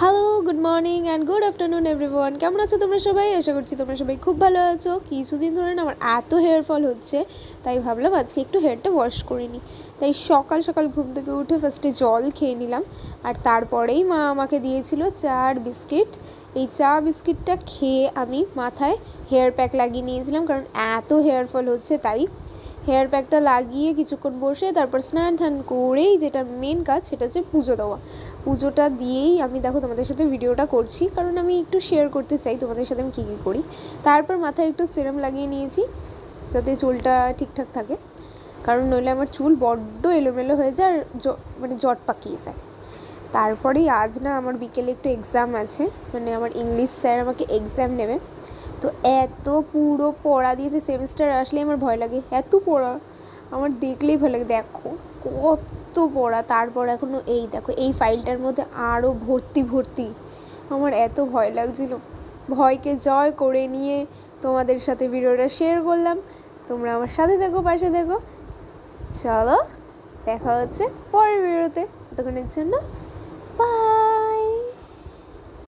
Hello, good morning and good afternoon everyone. কেমন আছো তোমরা সবাই? আশা করছি তোমরা সবাই খুব ভালো আছো। কিছুদিন ধরে না আমার এত হেয়ার ফল হচ্ছে, তাই ভাবলাম আজকে একটু হেয়ারটা ওয়াশ করে নিই। তাই সকাল সকাল ঘুম থেকে উঠে ফার্স্টে জল খেয়ে নিলাম, আর তারপরেই মা আমাকে দিয়েছিল চা আর বিস্কিট। এই চা বিস্কিটটা খেয়ে আমি মাথায় হেয়ার প্যাক লাগিয়ে নিয়েছিলাম, কারণ এত হেয়ার ফল হচ্ছে। তাই হেয়ার প্যাকটা লাগিয়ে কিছুক্ষণ বসে তারপর স্নান টান করেই যেটা মেন কাজ সেটা হচ্ছে পুজো দেওয়া। পুজোটা দিয়েই আমি দেখো তোমাদের সাথে ভিডিওটা করছি, কারণ আমি একটু শেয়ার করতে চাই তোমাদের সাথে আমি কী কী করি। তারপর মাথায় একটু সিরাম লাগিয়ে নিয়েছি যাতে চুলটা ঠিকঠাক থাকে, কারণ নইলে আমার চুল বড্ড এলোমেলো হয়ে যায় আর মানে জট পাকিয়ে যায়। তারপরেই আজ না আমার বিকেলে একটু এক্সাম আছে, মানে আমার ইংলিশ স্যার আমাকে এক্সাম নেবে। তো এত পুরো পড়া দিয়েছে, সেমিস্টার আসলেই আমার ভয় লাগে, এত পড়া আমার দেখলেই ভয় লাগে। দেখো কত পড়া, তারপর এখনও এই দেখো এই ফাইলটার মধ্যে আরও ভর্তি ভর্তি। আমার এত ভয় লাগছিল, ভয়কে জয় করে নিয়ে তোমাদের সাথে ভিডিওটা শেয়ার করলাম। তোমরা আমার সাথে দেখো, পাশে দেখো। চলো দেখা হচ্ছে পরের ভিডিওতে, ততক্ষণের জন্য বাই।